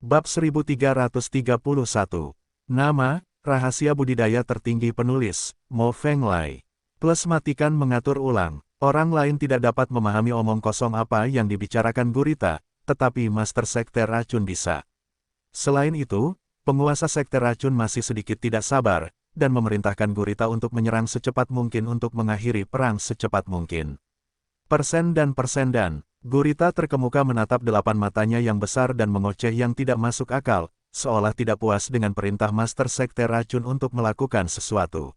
Bab 1331. Nama, rahasia budidaya tertinggi penulis, Mo Fenglai. Plus matikan mengatur ulang. Orang lain tidak dapat memahami omong kosong apa yang dibicarakan gurita, tetapi Master Sekte Racun bisa. Selain itu, penguasa Sekte Racun masih sedikit tidak sabar, dan memerintahkan gurita untuk menyerang secepat mungkin untuk mengakhiri perang secepat mungkin. Persen dan gurita terkemuka menatap 8 matanya yang besar dan mengoceh yang tidak masuk akal, seolah tidak puas dengan perintah Master Sekte Racun untuk melakukan sesuatu.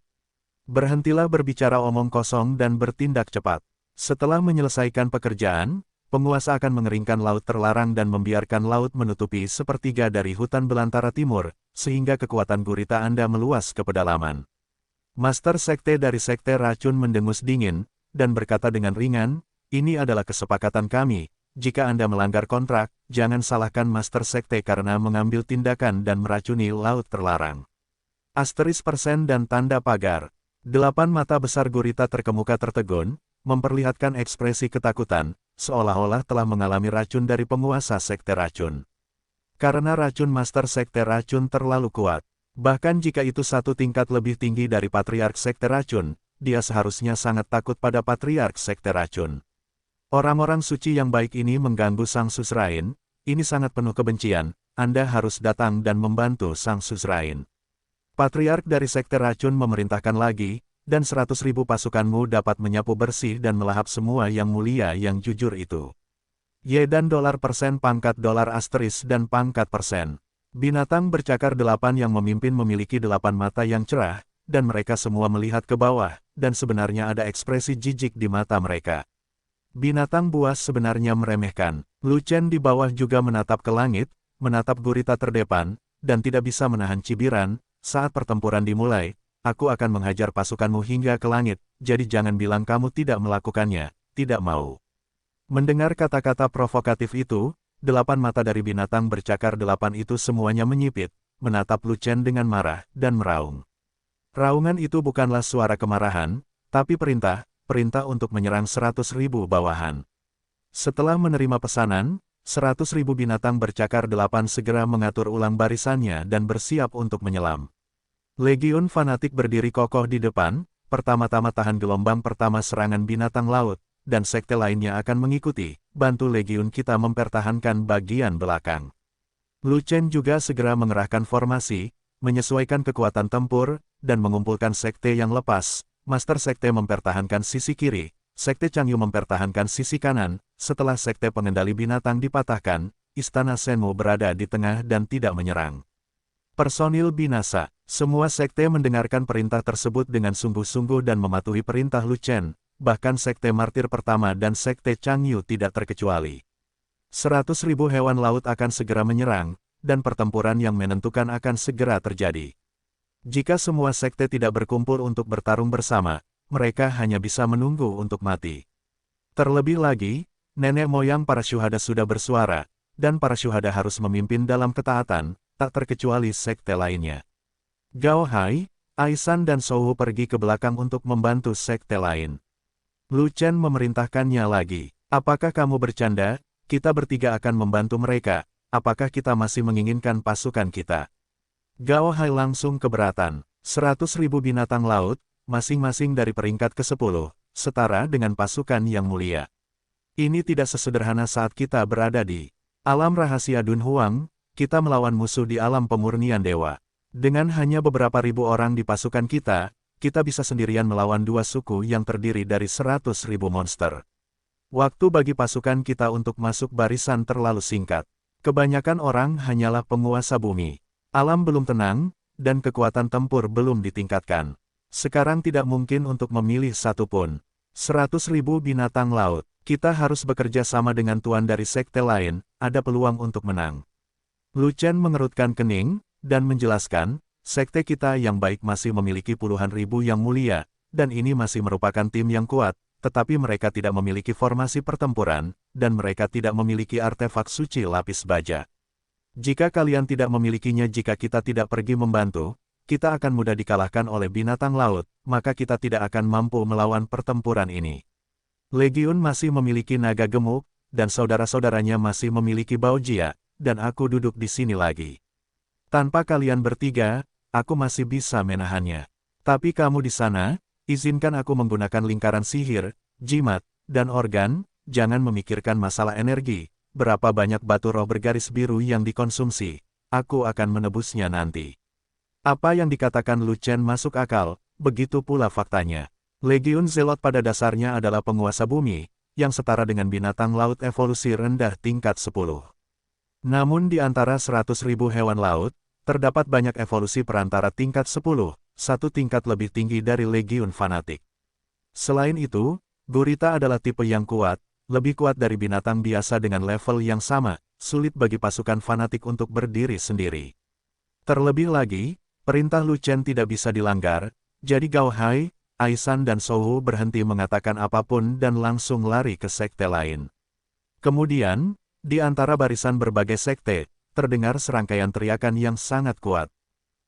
Berhentilah berbicara omong kosong dan bertindak cepat. Setelah menyelesaikan pekerjaan, penguasa akan mengeringkan laut terlarang dan membiarkan laut menutupi sepertiga dari hutan belantara timur, sehingga kekuatan gurita Anda meluas ke pedalaman. Master Sekte dari Sekte Racun mendengus dingin, dan berkata dengan ringan, "Ini adalah kesepakatan kami, jika Anda melanggar kontrak, jangan salahkan Master Sekte karena mengambil tindakan dan meracuni laut terlarang." Asteris persen dan tanda pagar. 8 mata besar gurita terkemuka tertegun, memperlihatkan ekspresi ketakutan, seolah-olah telah mengalami racun dari penguasa Sekte Racun. Karena racun Master Sekte Racun terlalu kuat, bahkan jika itu satu tingkat lebih tinggi dari Patriark Sekte Racun, dia seharusnya sangat takut pada Patriark Sekte Racun. Orang-orang suci yang baik ini mengganggu Sang Suzerain, ini sangat penuh kebencian, Anda harus datang dan membantu Sang Suzerain. Patriark dari Sekte Racun memerintahkan lagi, dan 100.000 pasukanmu dapat menyapu bersih dan melahap semua yang mulia yang jujur itu. Y dan $% pangkat dolar asteris dan pangkat persen. Binatang bercakar 8 yang memimpin memiliki 8 mata yang cerah, dan mereka semua melihat ke bawah, dan sebenarnya ada ekspresi jijik di mata mereka. Binatang buas sebenarnya meremehkan. Lu Chen di bawah juga menatap ke langit, menatap gurita terdepan, dan tidak bisa menahan cibiran. Saat pertempuran dimulai, aku akan menghajar pasukanmu hingga ke langit, jadi jangan bilang kamu tidak melakukannya, tidak mau. Mendengar kata-kata provokatif itu, 8 mata dari binatang bercakar 8 itu semuanya menyipit, menatap Lu Chen dengan marah, dan meraung. Raungan itu bukanlah suara kemarahan, tapi perintah untuk menyerang 100.000 bawahan. Setelah menerima pesanan, 100.000 binatang bercakar 8 segera mengatur ulang barisannya dan bersiap untuk menyelam. Legiun fanatik berdiri kokoh di depan, pertama-tama tahan gelombang pertama serangan binatang laut, dan sekte lainnya akan mengikuti, bantu legiun kita mempertahankan bagian belakang. Lu Chen juga segera mengerahkan formasi, menyesuaikan kekuatan tempur, dan mengumpulkan sekte yang lepas. Master Sekte mempertahankan sisi kiri, Sekte Changyu mempertahankan sisi kanan. Setelah Sekte pengendali binatang dipatahkan, Istana Shenmu berada di tengah dan tidak menyerang. Personil binasa. Semua sekte mendengarkan perintah tersebut dengan sungguh-sungguh dan mematuhi perintah Lu Chen, bahkan Sekte Martir pertama dan Sekte Changyu tidak terkecuali. 100.000 hewan laut akan segera menyerang, dan pertempuran yang menentukan akan segera terjadi. Jika semua sekte tidak berkumpul untuk bertarung bersama, mereka hanya bisa menunggu untuk mati. Terlebih lagi, nenek moyang para syuhada sudah bersuara, dan para syuhada harus memimpin dalam ketaatan, tak terkecuali sekte lainnya. Gao Hai, Aisan dan Souhu pergi ke belakang untuk membantu sekte lain. Lu Chen memerintahkannya lagi. "Apakah kamu bercanda? Kita bertiga akan membantu mereka. Apakah kita masih menginginkan pasukan kita?" Gao Hai langsung keberatan. 100.000 binatang laut, masing-masing dari peringkat ke-10, setara dengan pasukan yang mulia. Ini tidak sesederhana saat kita berada di alam rahasia Dunhuang, kita melawan musuh di alam pemurnian dewa. Dengan hanya beberapa ribu orang di pasukan kita bisa sendirian melawan 2 suku yang terdiri dari 100.000 monster. Waktu bagi pasukan kita untuk masuk barisan terlalu singkat. Kebanyakan orang hanyalah penguasa bumi. Alam belum tenang, dan kekuatan tempur belum ditingkatkan. Sekarang tidak mungkin untuk memilih satu pun. 100.000 binatang laut. Kita harus bekerja sama dengan tuan dari sekte lain, ada peluang untuk menang. Lu Chen mengerutkan kening, dan menjelaskan, sekte kita yang baik masih memiliki puluhan ribu yang mulia, dan ini masih merupakan tim yang kuat, tetapi mereka tidak memiliki formasi pertempuran, dan mereka tidak memiliki artefak suci lapis baja. Jika kalian tidak memilikinya, jika kita tidak pergi membantu, kita akan mudah dikalahkan oleh binatang laut, maka kita tidak akan mampu melawan pertempuran ini. Legiun masih memiliki naga gemuk, dan saudara-saudaranya masih memiliki Baojia, dan aku duduk di sini lagi. Tanpa kalian bertiga, aku masih bisa menahannya. Tapi kamu di sana, izinkan aku menggunakan lingkaran sihir, jimat, dan organ, jangan memikirkan masalah energi, berapa banyak batu roh bergaris biru yang dikonsumsi, aku akan menebusnya nanti. Apa yang dikatakan Lu Chen masuk akal, begitu pula faktanya. Legiun Zelot pada dasarnya adalah penguasa bumi, yang setara dengan binatang laut evolusi rendah tingkat 10. Namun di antara 100.000 hewan laut, terdapat banyak evolusi perantara tingkat 10, satu tingkat lebih tinggi dari Legiun Fanatik. Selain itu, gurita adalah tipe yang kuat, lebih kuat dari binatang biasa dengan level yang sama, sulit bagi pasukan fanatik untuk berdiri sendiri. Terlebih lagi, perintah Lu Chen tidak bisa dilanggar, jadi Gao Hai, Aisan dan Souhu berhenti mengatakan apapun dan langsung lari ke sekte lain. Kemudian, di antara barisan berbagai sekte, terdengar serangkaian teriakan yang sangat kuat.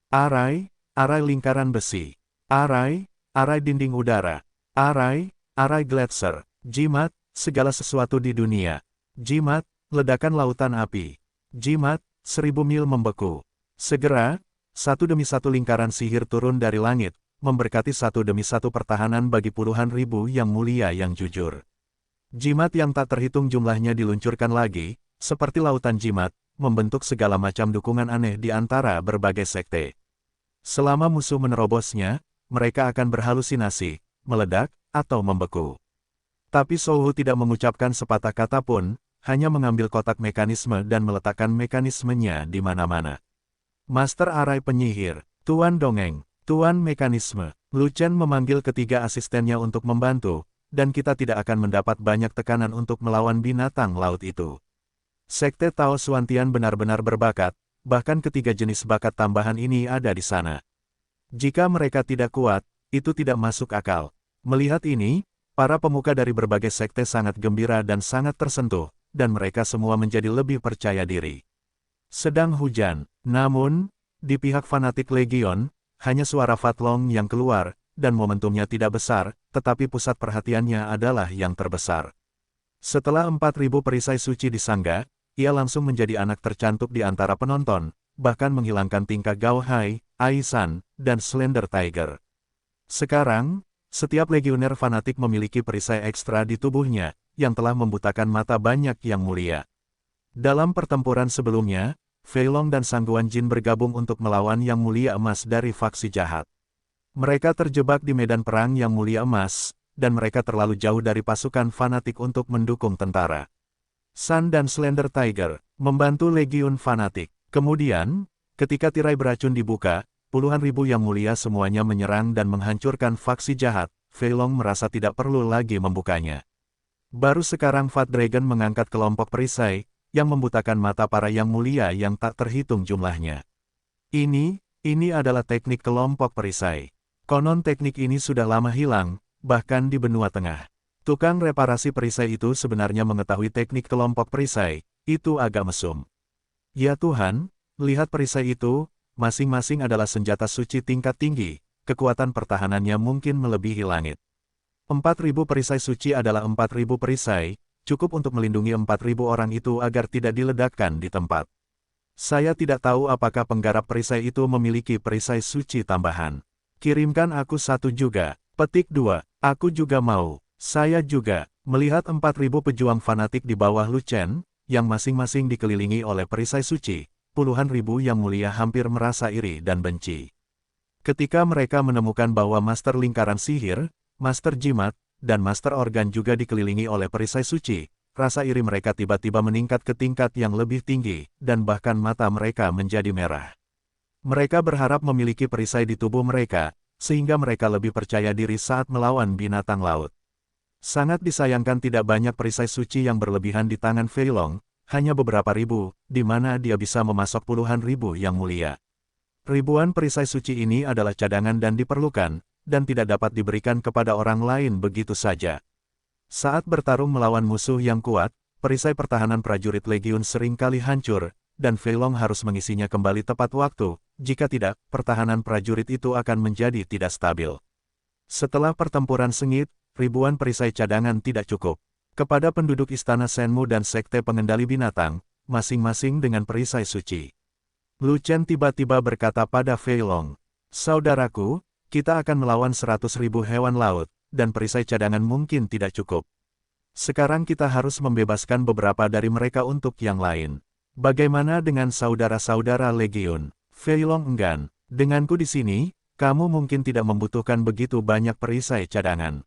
Arai, arai lingkaran besi. Arai, arai dinding udara. Arai, arai gletser. Jimat, segala sesuatu di dunia. Jimat, ledakan lautan api. Jimat, 1000 mil membeku. Segera, satu demi satu lingkaran sihir turun dari langit, memberkati satu demi satu pertahanan bagi puluhan ribu yang mulia yang jujur. Jimat yang tak terhitung jumlahnya diluncurkan lagi, seperti lautan jimat, membentuk segala macam dukungan aneh di antara berbagai sekte. Selama musuh menerobosnya, mereka akan berhalusinasi, meledak, atau membeku. Tapi Souhu tidak mengucapkan sepatah kata pun, hanya mengambil kotak mekanisme dan meletakkan mekanismenya di mana-mana. Master Arai Penyihir, Tuan Dongeng, Tuan Mekanisme, Lu Chen memanggil ketiga asistennya untuk membantu, dan kita tidak akan mendapat banyak tekanan untuk melawan binatang laut itu. Sekte Tao Suantian benar-benar berbakat, bahkan ketiga jenis bakat tambahan ini ada di sana. Jika mereka tidak kuat, itu tidak masuk akal. Melihat ini, para pemuka dari berbagai sekte sangat gembira dan sangat tersentuh, dan mereka semua menjadi lebih percaya diri. Sedang hujan, namun, di pihak fanatik Legion, hanya suara Fatlong yang keluar, dan momentumnya tidak besar, tetapi pusat perhatiannya adalah yang terbesar. Setelah 4.000 perisai suci disangga, ia langsung menjadi anak tercantik di antara penonton, bahkan menghilangkan tingkah Gao Hai, Aisan, dan Slender Tiger. Sekarang, setiap legioner fanatik memiliki perisai ekstra di tubuhnya, yang telah membutakan mata banyak yang mulia. Dalam pertempuran sebelumnya, Fei Long dan Sangguan Jin bergabung untuk melawan Yang Mulia Emas dari faksi jahat. Mereka terjebak di medan perang Yang Mulia Emas, dan mereka terlalu jauh dari pasukan fanatik untuk mendukung tentara. Sun dan Slender Tiger membantu Legiun Fanatik. Kemudian, ketika tirai beracun dibuka, puluhan ribu Yang Mulia semuanya menyerang dan menghancurkan faksi jahat. Fei Long merasa tidak perlu lagi membukanya. Baru sekarang Fat Dragon mengangkat kelompok perisai, yang membutakan mata para Yang Mulia yang tak terhitung jumlahnya. Ini adalah teknik kelompok perisai. Konon teknik ini sudah lama hilang, bahkan di benua tengah. Tukang reparasi perisai itu sebenarnya mengetahui teknik kelompok perisai, itu agak mesum. Ya Tuhan, lihat perisai itu, masing-masing adalah senjata suci tingkat tinggi, kekuatan pertahanannya mungkin melebihi langit. 4.000 perisai suci adalah 4.000 perisai, cukup untuk melindungi 4.000 orang itu agar tidak diledakkan di tempat. Saya tidak tahu apakah penggarap perisai itu memiliki perisai suci tambahan. Kirimkan aku satu juga. Petik 2. Aku juga mau. Saya juga. Melihat 4.000 pejuang fanatik di bawah Lu Chen, yang masing-masing dikelilingi oleh perisai suci, puluhan ribu Yang Mulia hampir merasa iri dan benci. Ketika mereka menemukan bahwa Master Lingkaran Sihir, Master Jimat, dan Master Organ juga dikelilingi oleh perisai suci, rasa iri mereka tiba-tiba meningkat ke tingkat yang lebih tinggi, dan bahkan mata mereka menjadi merah. Mereka berharap memiliki perisai di tubuh mereka, sehingga mereka lebih percaya diri saat melawan binatang laut. Sangat disayangkan tidak banyak perisai suci yang berlebihan di tangan Fei Long, hanya beberapa ribu, di mana dia bisa memasok puluhan ribu Yang Mulia. Ribuan perisai suci ini adalah cadangan dan diperlukan, dan tidak dapat diberikan kepada orang lain begitu saja. Saat bertarung melawan musuh yang kuat, perisai pertahanan prajurit Legiun seringkali hancur, dan Fei Long harus mengisinya kembali tepat waktu, jika tidak, pertahanan prajurit itu akan menjadi tidak stabil. Setelah pertempuran sengit, ribuan perisai cadangan tidak cukup. Kepada penduduk Istana Shenmu dan Sekte Pengendali Binatang, masing-masing dengan perisai suci. Lu Chen tiba-tiba berkata pada Fei Long, "Saudaraku, kita akan melawan 100.000 hewan laut, dan perisai cadangan mungkin tidak cukup. Sekarang kita harus membebaskan beberapa dari mereka untuk yang lain. Bagaimana dengan saudara-saudara Legiun?" Fei Long enggan. "Denganku di sini, kamu mungkin tidak membutuhkan begitu banyak perisai cadangan.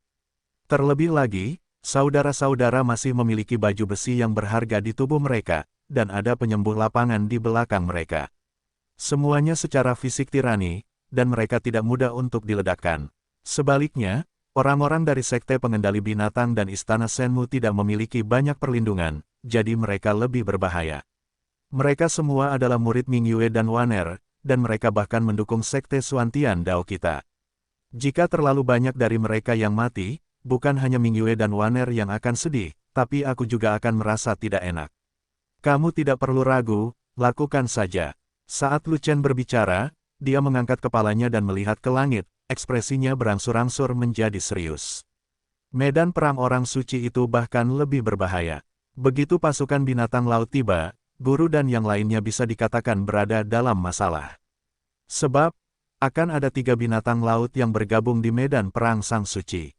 Terlebih lagi, saudara-saudara masih memiliki baju besi yang berharga di tubuh mereka, dan ada penyembuh lapangan di belakang mereka. Semuanya secara fisik tirani, dan mereka tidak mudah untuk diledakkan. Sebaliknya, orang-orang dari Sekte Pengendali Binatang dan Istana Shenmu tidak memiliki banyak perlindungan, jadi mereka lebih berbahaya. Mereka semua adalah murid Ming Yue dan Wan Er, dan mereka bahkan mendukung Sekte Xuantian Dao kita. Jika terlalu banyak dari mereka yang mati, bukan hanya Ming Yue dan Wan Er yang akan sedih, tapi aku juga akan merasa tidak enak. Kamu tidak perlu ragu, lakukan saja." Saat Lu Chen berbicara, dia mengangkat kepalanya dan melihat ke langit, ekspresinya berangsur-angsur menjadi serius. Medan perang orang suci itu bahkan lebih berbahaya. Begitu pasukan binatang laut tiba, guru dan yang lainnya bisa dikatakan berada dalam masalah. Sebab, akan ada 3 binatang laut yang bergabung di medan perang sang suci.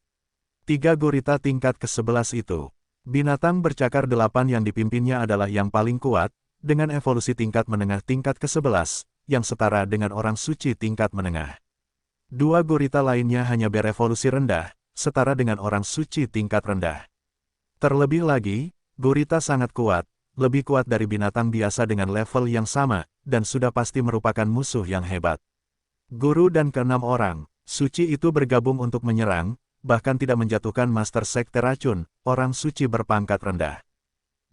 3 gurita tingkat ke-11 itu. Binatang bercakar 8 yang dipimpinnya adalah yang paling kuat, dengan evolusi tingkat menengah tingkat ke-11, yang setara dengan orang suci tingkat menengah. 2 gurita lainnya hanya berevolusi rendah, setara dengan orang suci tingkat rendah. Terlebih lagi, gurita sangat kuat, lebih kuat dari binatang biasa dengan level yang sama, dan sudah pasti merupakan musuh yang hebat. Guru dan ke-6 orang suci itu bergabung untuk menyerang, bahkan tidak menjatuhkan Master Sekte Racun, orang suci berpangkat rendah.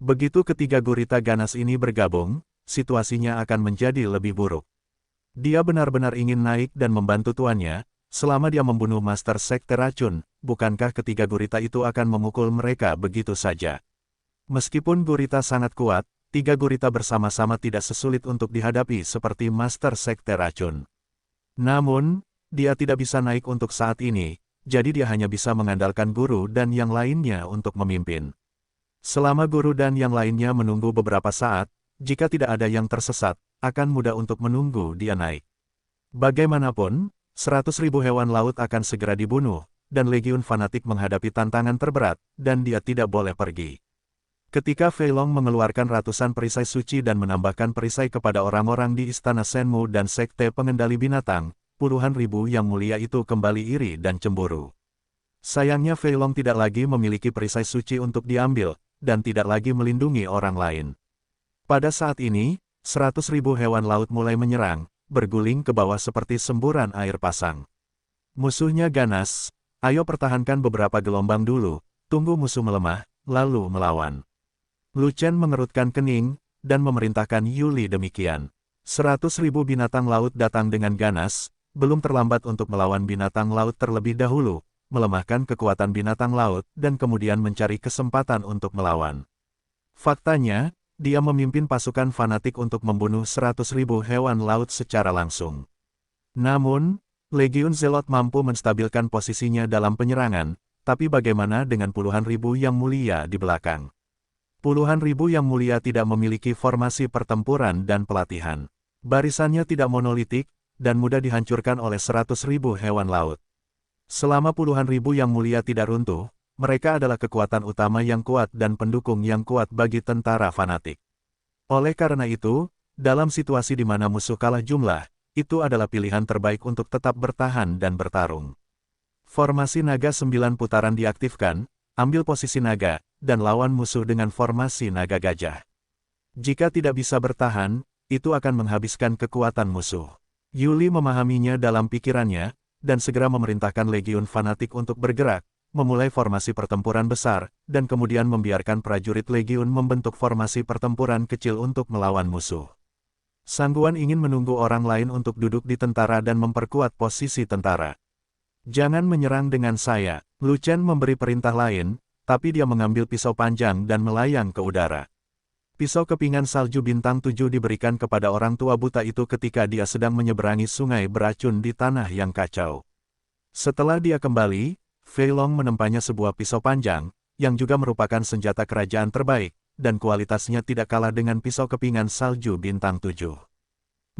Begitu ketiga gurita ganas ini bergabung, situasinya akan menjadi lebih buruk. Dia benar-benar ingin naik dan membantu tuannya, selama dia membunuh Master Sekte Racun, bukankah ketiga gurita itu akan memukul mereka begitu saja? Meskipun gurita sangat kuat, 3 gurita bersama-sama tidak sesulit untuk dihadapi seperti Master Sekte Racun. Namun, dia tidak bisa naik untuk saat ini, jadi dia hanya bisa mengandalkan guru dan yang lainnya untuk memimpin. Selama guru dan yang lainnya menunggu beberapa saat, jika tidak ada yang tersesat, akan mudah untuk menunggu dia naik. Bagaimanapun, 100.000 hewan laut akan segera dibunuh, dan legiun fanatik menghadapi tantangan terberat, dan dia tidak boleh pergi. Ketika Fei Long mengeluarkan ratusan perisai suci dan menambahkan perisai kepada orang-orang di Istana Shenmu dan Sekte Pengendali Binatang, puluhan ribu yang mulia itu kembali iri dan cemburu. Sayangnya Fei Long tidak lagi memiliki perisai suci untuk diambil, dan tidak lagi melindungi orang lain. Pada saat ini, 100.000 hewan laut mulai menyerang, berguling ke bawah seperti semburan air pasang. Musuhnya ganas, "Ayo pertahankan beberapa gelombang dulu, tunggu musuh melemah, lalu melawan." Lu Chen mengerutkan kening, dan memerintahkan Yuli demikian. 100.000 binatang laut datang dengan ganas, belum terlambat untuk melawan binatang laut terlebih dahulu, melemahkan kekuatan binatang laut, dan kemudian mencari kesempatan untuk melawan. Faktanya, dia memimpin pasukan fanatik untuk membunuh 100.000 hewan laut secara langsung. Namun, Legiun Zelot mampu menstabilkan posisinya dalam penyerangan, tapi bagaimana dengan puluhan ribu yang mulia di belakang? Puluhan ribu yang mulia tidak memiliki formasi pertempuran dan pelatihan. Barisannya tidak monolitik, dan mudah dihancurkan oleh 100.000 hewan laut. Selama puluhan ribu yang mulia tidak runtuh, mereka adalah kekuatan utama yang kuat dan pendukung yang kuat bagi tentara fanatik. Oleh karena itu, dalam situasi di mana musuh kalah jumlah, itu adalah pilihan terbaik untuk tetap bertahan dan bertarung. Formasi naga 9 putaran diaktifkan, ambil posisi naga, dan lawan musuh dengan formasi naga gajah. Jika tidak bisa bertahan, itu akan menghabiskan kekuatan musuh. Yuli memahaminya dalam pikirannya, dan segera memerintahkan legiun fanatik untuk bergerak, memulai formasi pertempuran besar, dan kemudian membiarkan prajurit legiun membentuk formasi pertempuran kecil untuk melawan musuh. Sangguan ingin menunggu orang lain untuk duduk di tentara dan memperkuat posisi tentara. "Jangan menyerang dengan saya," Lu Chen memberi perintah lain, tapi dia mengambil pisau panjang dan melayang ke udara. Pisau kepingan salju bintang 7 diberikan kepada orang tua buta itu ketika dia sedang menyeberangi sungai beracun di tanah yang kacau. Setelah dia kembali, Fei Long menempanya sebuah pisau panjang, yang juga merupakan senjata kerajaan terbaik, dan kualitasnya tidak kalah dengan pisau kepingan salju bintang 7.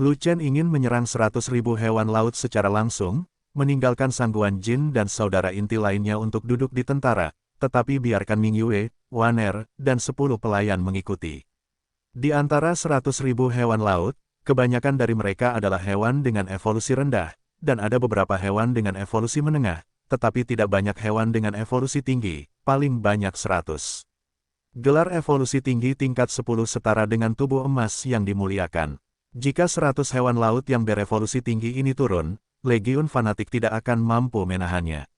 Lu Chen ingin menyerang 100.000 hewan laut secara langsung, meninggalkan Sangguan Jin dan saudara inti lainnya untuk duduk di tentara, tetapi biarkan Ming Yue, Wan Er, dan 10 pelayan mengikuti. Di antara 100.000 hewan laut, kebanyakan dari mereka adalah hewan dengan evolusi rendah, dan ada beberapa hewan dengan evolusi menengah, tetapi tidak banyak hewan dengan evolusi tinggi, paling banyak 100. Gelar evolusi tinggi tingkat 10 setara dengan tubuh emas yang dimuliakan. Jika 100 hewan laut yang berevolusi tinggi ini turun, Legiun fanatik tidak akan mampu menahannya.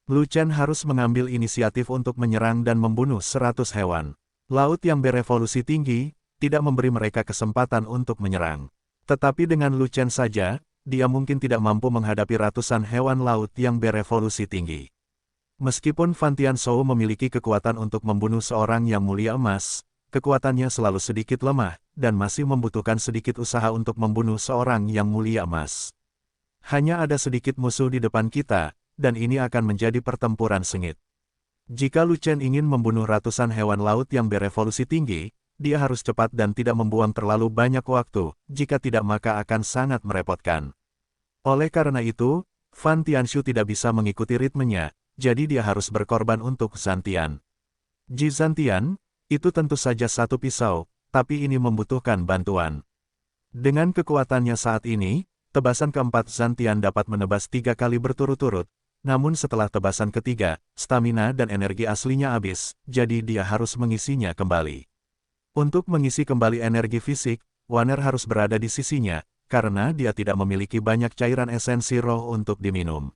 Lu Chen harus mengambil inisiatif untuk menyerang dan membunuh 100 hewan laut yang berevolusi tinggi, tidak memberi mereka kesempatan untuk menyerang. Tetapi dengan Lu Chen saja, dia mungkin tidak mampu menghadapi ratusan hewan laut yang berevolusi tinggi. Meskipun Fan Tianzhou memiliki kekuatan untuk membunuh seorang yang mulia emas, kekuatannya selalu sedikit lemah, dan masih membutuhkan sedikit usaha untuk membunuh seorang yang mulia emas. Hanya ada sedikit musuh di depan kita, dan ini akan menjadi pertempuran sengit. Jika Lu Chen ingin membunuh ratusan hewan laut yang berevolusi tinggi, dia harus cepat dan tidak membuang terlalu banyak waktu, jika tidak maka akan sangat merepotkan. Oleh karena itu, Fan Tianzhou tidak bisa mengikuti ritmenya, jadi dia harus berkorban untuk Zantian. Ji Zantian, itu tentu saja satu pisau, tapi ini membutuhkan bantuan. Dengan kekuatannya saat ini, tebasan keempat Zantian dapat menebas 3 kali berturut-turut, namun setelah tebasan ketiga, stamina dan energi aslinya habis, jadi dia harus mengisinya kembali. Untuk mengisi kembali energi fisik, Wan Er harus berada di sisinya, karena dia tidak memiliki banyak cairan esensi roh untuk diminum.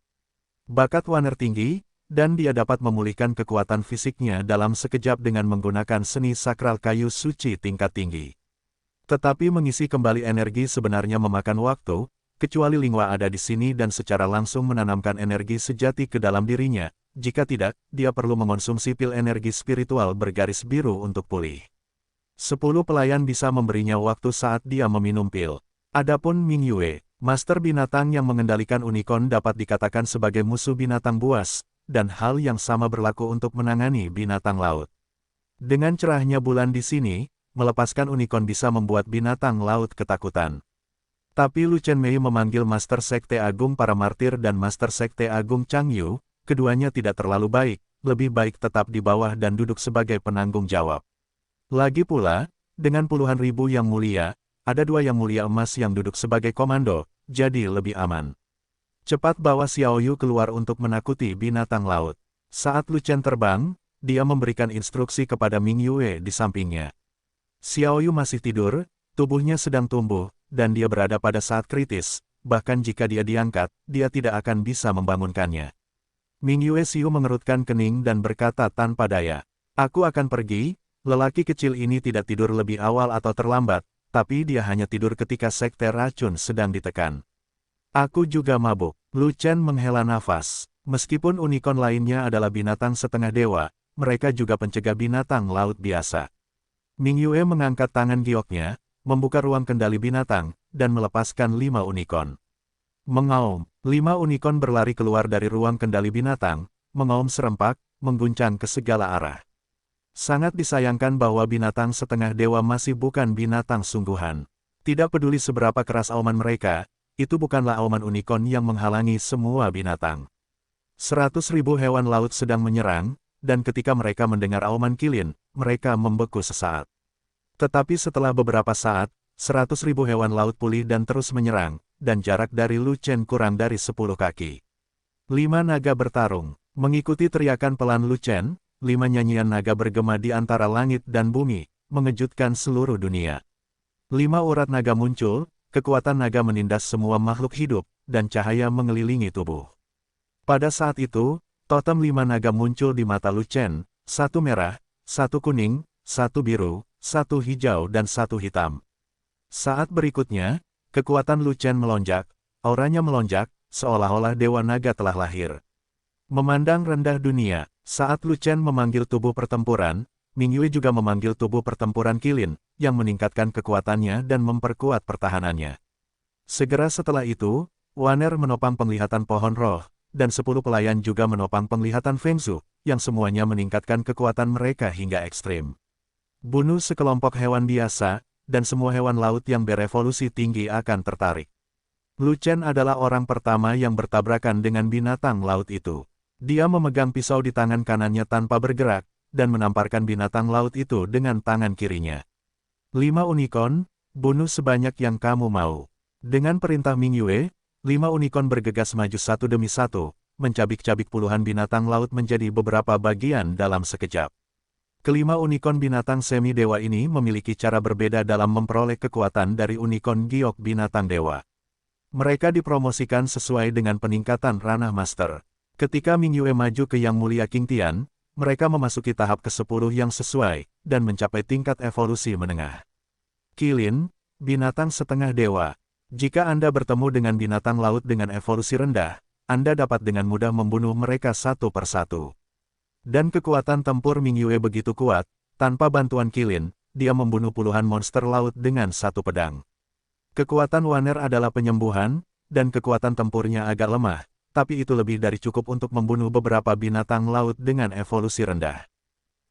Bakat Wan Er tinggi, dan dia dapat memulihkan kekuatan fisiknya dalam sekejap dengan menggunakan seni sakral kayu suci tingkat tinggi. Tetapi mengisi kembali energi sebenarnya memakan waktu, kecuali Linghua ada di sini dan secara langsung menanamkan energi sejati ke dalam dirinya, jika tidak, dia perlu mengonsumsi pil energi spiritual bergaris biru untuk pulih. 10 pelayan bisa memberinya waktu saat dia meminum pil. Adapun Ming Yue, master binatang yang mengendalikan unicorn dapat dikatakan sebagai musuh binatang buas, dan hal yang sama berlaku untuk menangani binatang laut. Dengan cerahnya bulan di sini, melepaskan unicorn bisa membuat binatang laut ketakutan. Tapi Lu Chen Mei memanggil Master Sekte Agung para martir dan Master Sekte Agung Chang Yu, keduanya tidak terlalu baik, lebih baik tetap di bawah dan duduk sebagai penanggung jawab. Lagi pula, dengan puluhan ribu yang mulia, ada 2 yang mulia emas yang duduk sebagai komando, jadi lebih aman. Cepat bawa Xiao Yu keluar untuk menakuti binatang laut. Saat Lu Chen terbang, dia memberikan instruksi kepada Ming Yue di sampingnya. Xiao Yu masih tidur, tubuhnya sedang tumbuh, dan dia berada pada saat kritis, bahkan jika dia diangkat, dia tidak akan bisa membangunkannya. Ming Yue Xiu mengerutkan kening dan berkata tanpa daya, "Aku akan pergi." Lelaki kecil ini tidak tidur lebih awal atau terlambat, tapi dia hanya tidur ketika sekte racun sedang ditekan. Aku juga mabuk. Lu Chen menghela nafas. Meskipun unicorn lainnya adalah binatang setengah dewa, mereka juga pencegah binatang laut biasa. Ming Yue mengangkat tangan gioknya, membuka ruang kendali binatang, dan melepaskan 5 unicorn. Mengaum, 5 unicorn berlari keluar dari ruang kendali binatang, mengaum serempak, mengguncang ke segala arah. Sangat disayangkan bahwa binatang setengah dewa masih bukan binatang sungguhan. Tidak peduli seberapa keras auman mereka, itu bukanlah auman unicorn yang menghalangi semua binatang. 100.000 hewan laut sedang menyerang, dan ketika mereka mendengar auman kilin, mereka membeku sesaat. Tetapi setelah beberapa saat, 100.000 hewan laut pulih dan terus menyerang, dan jarak dari Lu Chen kurang dari 10 kaki. 5 naga bertarung. Mengikuti teriakan pelan Lu Chen, 5 nyanyian naga bergema di antara langit dan bumi, mengejutkan seluruh dunia. 5 urat naga muncul, kekuatan naga menindas semua makhluk hidup, dan cahaya mengelilingi tubuh. Pada saat itu, totem 5 naga muncul di mata Lu Chen, 1 merah, 1 kuning, 1 biru, 1 hijau dan 1 hitam. Saat berikutnya, kekuatan Lu Chen melonjak, auranya melonjak, seolah-olah Dewa Naga telah lahir. Memandang rendah dunia, saat Lu Chen memanggil tubuh pertempuran, Ming Yue juga memanggil tubuh pertempuran kilin, yang meningkatkan kekuatannya dan memperkuat pertahanannya. Segera setelah itu, Wan Er menopang penglihatan pohon roh, dan 10 pelayan juga menopang penglihatan Feng Zhu, yang semuanya meningkatkan kekuatan mereka hingga ekstrim. Bunuh sekelompok hewan biasa, dan semua hewan laut yang berevolusi tinggi akan tertarik. Lu Chen adalah orang pertama yang bertabrakan dengan binatang laut itu. Dia memegang pisau di tangan kanannya tanpa bergerak, dan menamparkan binatang laut itu dengan tangan kirinya. 5 unicorn, bunuh sebanyak yang kamu mau. Dengan perintah Ming Yue, 5 unicorn bergegas maju satu demi satu, mencabik-cabik puluhan binatang laut menjadi beberapa bagian dalam sekejap. Kelima unicorn binatang semi-dewa ini memiliki cara berbeda dalam memperoleh kekuatan dari unicorn giok binatang dewa. Mereka dipromosikan sesuai dengan peningkatan ranah master. Ketika Ming Yue maju ke Yang Mulia King Tian, mereka memasuki tahap ke-10 yang sesuai, dan mencapai tingkat evolusi menengah. Qilin, binatang setengah dewa. Jika Anda bertemu dengan binatang laut dengan evolusi rendah, Anda dapat dengan mudah membunuh mereka satu persatu. Dan kekuatan tempur Ming Yue begitu kuat, tanpa bantuan Qilin, dia membunuh puluhan monster laut dengan satu pedang. Kekuatan Waner adalah penyembuhan, dan kekuatan tempurnya agak lemah, tapi itu lebih dari cukup untuk membunuh beberapa binatang laut dengan evolusi rendah.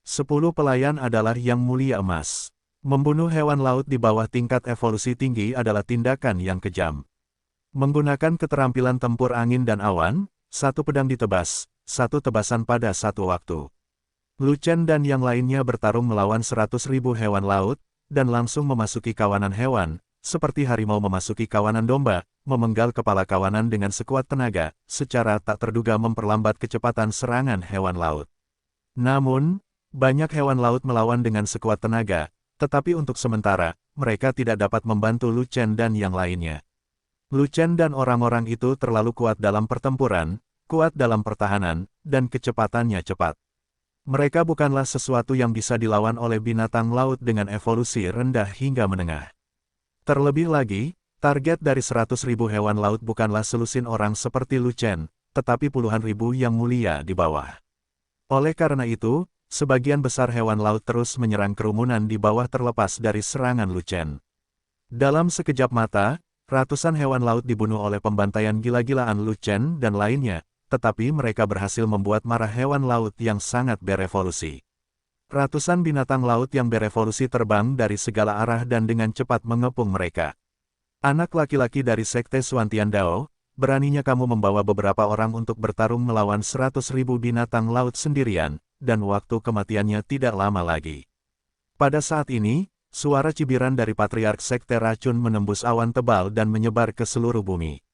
10 pelayan adalah Yang Mulia Emas. Membunuh hewan laut di bawah tingkat evolusi tinggi adalah tindakan yang kejam. Menggunakan keterampilan tempur angin dan awan, satu pedang ditebas, satu tebasan pada satu waktu. Lu Chen dan yang lainnya bertarung melawan 100.000 hewan laut, dan langsung memasuki kawanan hewan, seperti harimau memasuki kawanan domba, memenggal kepala kawanan dengan sekuat tenaga, secara tak terduga memperlambat kecepatan serangan hewan laut. Namun, banyak hewan laut melawan dengan sekuat tenaga, tetapi untuk sementara, mereka tidak dapat membantu Lu Chen dan yang lainnya. Lu Chen dan orang-orang itu terlalu kuat dalam pertempuran, kuat dalam pertahanan, dan kecepatannya cepat. Mereka bukanlah sesuatu yang bisa dilawan oleh binatang laut dengan evolusi rendah hingga menengah. Terlebih lagi, target dari 100.000 hewan laut bukanlah selusin orang seperti Lu Chen, tetapi puluhan ribu yang mulia di bawah. Oleh karena itu, sebagian besar hewan laut terus menyerang kerumunan di bawah terlepas dari serangan Lu Chen. Dalam sekejap mata, ratusan hewan laut dibunuh oleh pembantaian gila-gilaan Lu Chen dan lainnya, tetapi mereka berhasil membuat marah hewan laut yang sangat berevolusi. Ratusan binatang laut yang berevolusi terbang dari segala arah dan dengan cepat mengepung mereka. Anak laki-laki dari Sekte Xuantian Dao, beraninya kamu membawa beberapa orang untuk bertarung melawan 100.000 binatang laut sendirian, dan waktu kematiannya tidak lama lagi. Pada saat ini, suara cibiran dari Patriark Sekte Racun menembus awan tebal dan menyebar ke seluruh bumi.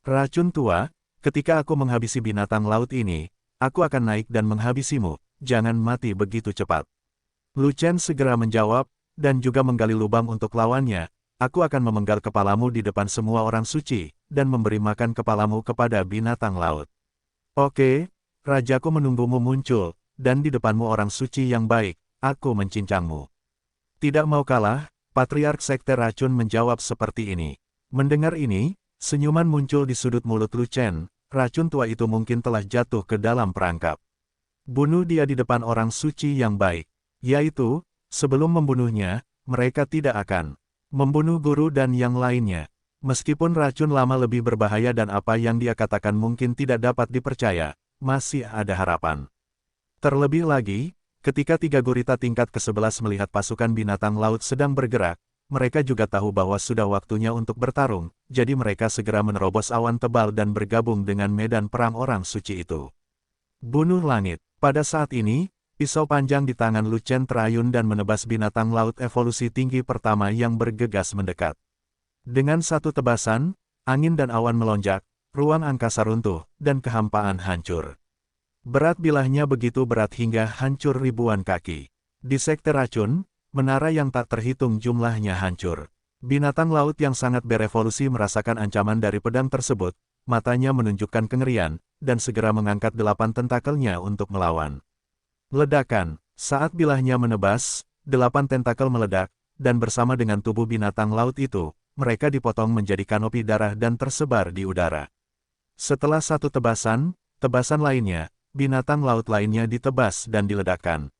Racun tua, ketika aku menghabisi binatang laut ini, aku akan naik dan menghabisimu. Jangan mati begitu cepat. Lu Chen segera menjawab, dan juga menggali lubang untuk lawannya, aku akan memenggal kepalamu di depan semua orang suci, dan memberi makan kepalamu kepada binatang laut. Oke, rajaku menunggumu muncul, dan di depanmu orang suci yang baik, aku mencincangmu. Tidak mau kalah, Patriark Sekte Racun menjawab seperti ini. Mendengar ini, senyuman muncul di sudut mulut Lu Chen, racun tua itu mungkin telah jatuh ke dalam perangkap. Bunuh dia di depan orang suci yang baik, yaitu, sebelum membunuhnya, mereka tidak akan membunuh guru dan yang lainnya. Meskipun racun lama lebih berbahaya dan apa yang dia katakan mungkin tidak dapat dipercaya, masih ada harapan. Terlebih lagi, ketika 3 gurita tingkat ke-11 melihat pasukan binatang laut sedang bergerak, mereka juga tahu bahwa sudah waktunya untuk bertarung, jadi mereka segera menerobos awan tebal dan bergabung dengan medan perang orang suci itu. Bunuh langit. Pada saat ini, pisau panjang di tangan Lu Chen terayun dan menebas binatang laut evolusi tinggi pertama yang bergegas mendekat. Dengan satu tebasan, angin dan awan melonjak, ruang angkasa runtuh, dan kehampaan hancur. Berat bilahnya begitu berat hingga hancur ribuan kaki. Di Sekte Racun, menara yang tak terhitung jumlahnya hancur. Binatang laut yang sangat berevolusi merasakan ancaman dari pedang tersebut, matanya menunjukkan kengerian, dan segera mengangkat 8 tentakelnya untuk melawan. Ledakan, saat bilahnya menebas, 8 tentakel meledak, dan bersama dengan tubuh binatang laut itu, mereka dipotong menjadi kanopi darah dan tersebar di udara. Setelah satu tebasan lainnya, binatang laut lainnya ditebas dan diledakkan.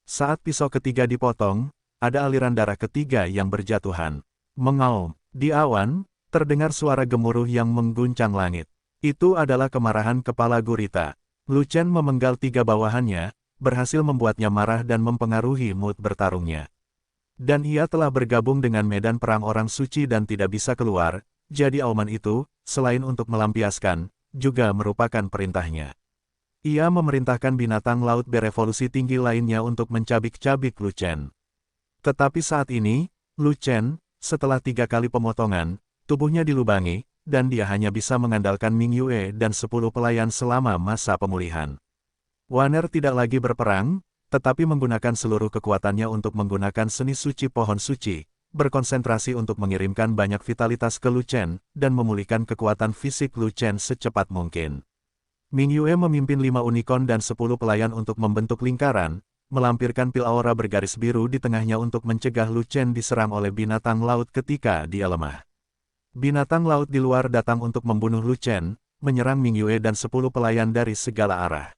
Saat pisau ketiga dipotong, ada aliran darah ketiga yang berjatuhan. Mengaum, di awan, terdengar suara gemuruh yang mengguncang langit. Itu adalah kemarahan kepala gurita. Lu Chen memenggal 3 bawahannya, berhasil membuatnya marah dan mempengaruhi mood bertarungnya. Dan ia telah bergabung dengan medan perang orang suci dan tidak bisa keluar, jadi auman itu, selain untuk melampiaskan, juga merupakan perintahnya. Ia memerintahkan binatang laut berevolusi tinggi lainnya untuk mencabik-cabik Lu Chen. Tetapi saat ini, Lu Chen, setelah 3 kali pemotongan, tubuhnya dilubangi, dan dia hanya bisa mengandalkan Ming Yue dan 10 pelayan selama masa pemulihan. Wanner tidak lagi berperang, tetapi menggunakan seluruh kekuatannya untuk menggunakan seni suci pohon suci, berkonsentrasi untuk mengirimkan banyak vitalitas ke Lu Chen, dan memulihkan kekuatan fisik Lu Chen secepat mungkin. Ming Yue memimpin 5 unicorn dan 10 pelayan untuk membentuk lingkaran, melampirkan pil aura bergaris biru di tengahnya untuk mencegah Lu Chen diserang oleh binatang laut ketika dia lemah. Binatang laut di luar datang untuk membunuh Lu Chen, menyerang Ming Yue dan 10 pelayan dari segala arah.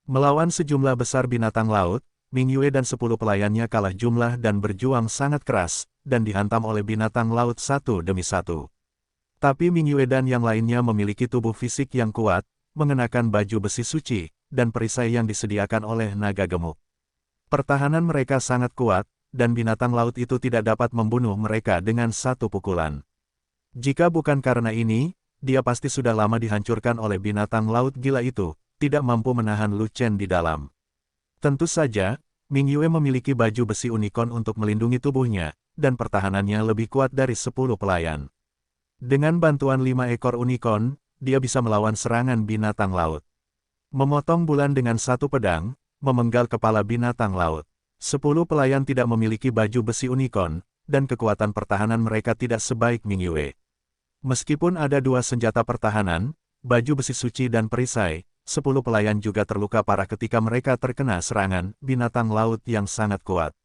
Melawan sejumlah besar binatang laut, Ming Yue dan 10 pelayannya kalah jumlah dan berjuang sangat keras, dan dihantam oleh binatang laut satu demi satu. Tapi Ming Yue dan yang lainnya memiliki tubuh fisik yang kuat, mengenakan baju besi suci, dan perisai yang disediakan oleh naga gemuk. Pertahanan mereka sangat kuat, dan binatang laut itu tidak dapat membunuh mereka dengan satu pukulan. Jika bukan karena ini, dia pasti sudah lama dihancurkan oleh binatang laut gila itu, tidak mampu menahan Lu Chen di dalam. Tentu saja, Ming Yue memiliki baju besi unicorn untuk melindungi tubuhnya, dan pertahanannya lebih kuat dari 10 pelayan. Dengan bantuan 5 ekor unicorn, dia bisa melawan serangan binatang laut. Memotong bulan dengan satu pedang, memenggal kepala binatang laut. 10 pelayan tidak memiliki baju besi unicorn, dan kekuatan pertahanan mereka tidak sebaik Ming Yue. Meskipun ada 2 senjata pertahanan, baju besi suci dan perisai, 10 pelayan juga terluka parah ketika mereka terkena serangan binatang laut yang sangat kuat.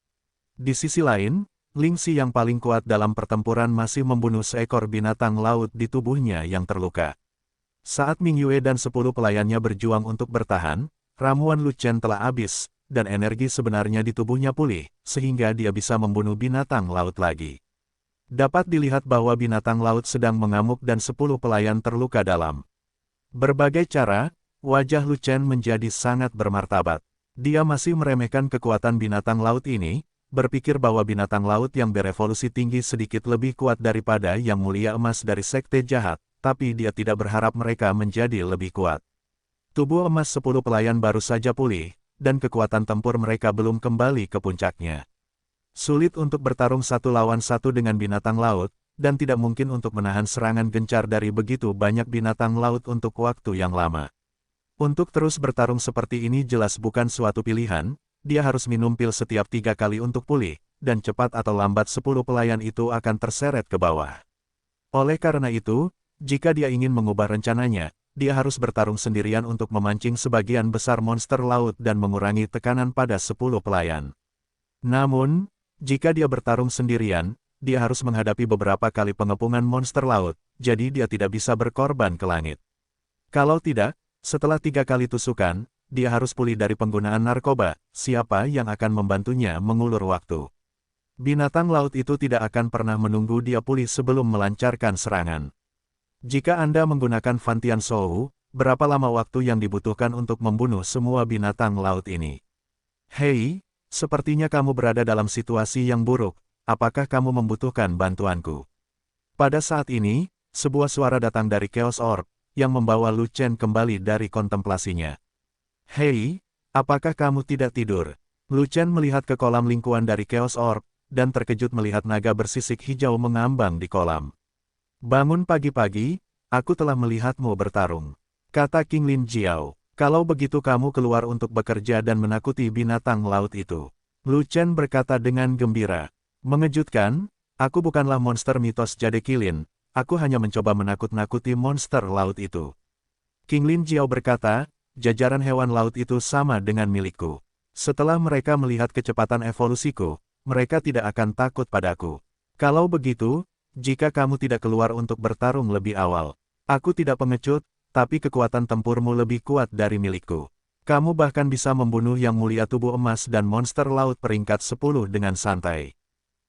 Di sisi lain, Ling Xi yang paling kuat dalam pertempuran masih membunuh seekor binatang laut di tubuhnya yang terluka. Saat Ming Yue dan 10 pelayannya berjuang untuk bertahan, ramuan Lu Chen telah habis, dan energi sebenarnya di tubuhnya pulih, sehingga dia bisa membunuh binatang laut lagi. Dapat dilihat bahwa binatang laut sedang mengamuk dan 10 pelayan terluka dalam. Berbagai cara, wajah Lu Chen menjadi sangat bermartabat. Dia masih meremehkan kekuatan binatang laut ini, berpikir bahwa binatang laut yang berevolusi tinggi sedikit lebih kuat daripada yang mulia emas dari sekte jahat, tapi dia tidak berharap mereka menjadi lebih kuat. Tubuh emas 10 pelayan baru saja pulih, dan kekuatan tempur mereka belum kembali ke puncaknya. Sulit untuk bertarung satu lawan satu dengan binatang laut, dan tidak mungkin untuk menahan serangan gencar dari begitu banyak binatang laut untuk waktu yang lama. Untuk terus bertarung seperti ini jelas bukan suatu pilihan, dia harus minum pil setiap 3 kali untuk pulih, dan cepat atau lambat 10 pelayan itu akan terseret ke bawah. Oleh karena itu, jika dia ingin mengubah rencananya, dia harus bertarung sendirian untuk memancing sebagian besar monster laut dan mengurangi tekanan pada 10 pelayan. Namun, jika dia bertarung sendirian, dia harus menghadapi beberapa kali pengepungan monster laut, jadi dia tidak bisa berkorban ke langit. Kalau tidak, setelah 3 kali tusukan, dia harus pulih dari penggunaan narkoba, siapa yang akan membantunya mengulur waktu. Binatang laut itu tidak akan pernah menunggu dia pulih sebelum melancarkan serangan. Jika Anda menggunakan Fantian Shou, berapa lama waktu yang dibutuhkan untuk membunuh semua binatang laut ini? Hei, sepertinya kamu berada dalam situasi yang buruk, apakah kamu membutuhkan bantuanku? Pada saat ini, sebuah suara datang dari Chaos Orb, yang membawa Lu Chen kembali dari kontemplasinya. Hei, apakah kamu tidak tidur? Lu Chen melihat ke kolam lingkuan dari Chaos Orb, dan terkejut melihat naga bersisik hijau mengambang di kolam. Bangun pagi-pagi, aku telah melihatmu bertarung, kata King Lin Jiao. Kalau begitu kamu keluar untuk bekerja dan menakuti binatang laut itu. Lu Chen berkata dengan gembira. Mengejutkan, aku bukanlah monster mitos Jade Qilin, aku hanya mencoba menakut-nakuti monster laut itu. King Lin Jiao berkata, jajaran hewan laut itu sama dengan milikku. Setelah mereka melihat kecepatan evolusiku, mereka tidak akan takut padaku. Kalau begitu, jika kamu tidak keluar untuk bertarung lebih awal, aku tidak pengecut, tapi kekuatan tempurmu lebih kuat dari milikku. Kamu bahkan bisa membunuh yang mulia tubuh emas dan monster laut peringkat 10 dengan santai.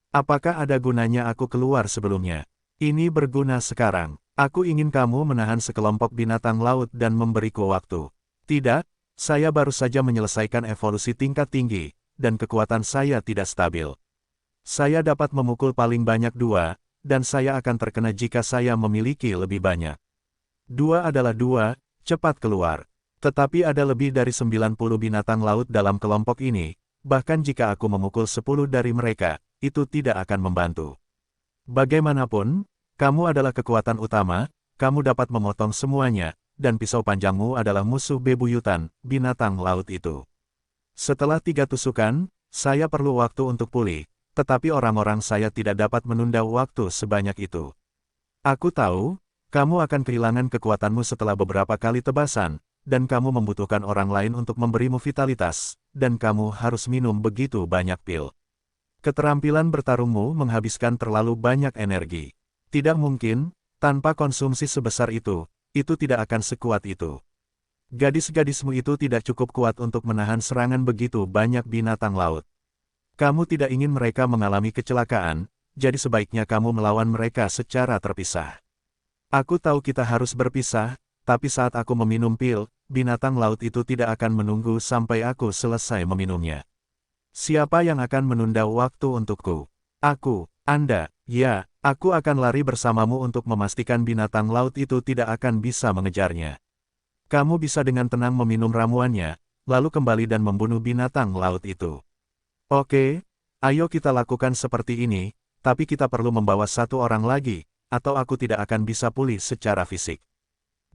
Apakah ada gunanya aku keluar sebelumnya? Ini berguna sekarang. Aku ingin kamu menahan sekelompok binatang laut dan memberiku waktu. Tidak, Saya baru saja menyelesaikan evolusi tingkat tinggi, dan kekuatan saya tidak stabil. Saya dapat memukul paling banyak 2, dan saya akan terkena jika saya memiliki lebih banyak. 2 adalah 2, cepat keluar. Tetapi ada lebih dari 90 binatang laut dalam kelompok ini, bahkan jika aku memukul 10 dari mereka, itu tidak akan membantu. Bagaimanapun, kamu adalah kekuatan utama, kamu dapat memotong semuanya, dan pisau panjangmu adalah musuh bebuyutan, binatang laut itu. Setelah 3 tusukan, saya perlu waktu untuk pulih, tetapi orang-orang saya tidak dapat menunda waktu sebanyak itu. Aku tahu, kamu akan kehilangan kekuatanmu setelah beberapa kali tebasan, dan kamu membutuhkan orang lain untuk memberimu vitalitas, dan kamu harus minum begitu banyak pil. Keterampilan bertarungmu menghabiskan terlalu banyak energi. Tidak mungkin, tanpa konsumsi sebesar itu tidak akan sekuat itu. Gadis-gadismu itu tidak cukup kuat untuk menahan serangan begitu banyak binatang laut. Kamu tidak ingin mereka mengalami kecelakaan, jadi sebaiknya kamu melawan mereka secara terpisah. Aku tahu kita harus berpisah, tapi saat aku meminum pil, binatang laut itu tidak akan menunggu sampai aku selesai meminumnya. Siapa yang akan menunda waktu untukku? Aku, Anda, ya, aku akan lari bersamamu untuk memastikan binatang laut itu tidak akan bisa mengejarnya. Kamu bisa dengan tenang meminum ramuannya, lalu kembali dan membunuh binatang laut itu. Oke, ayo kita lakukan seperti ini, tapi kita perlu membawa 1 orang lagi, atau aku tidak akan bisa pulih secara fisik.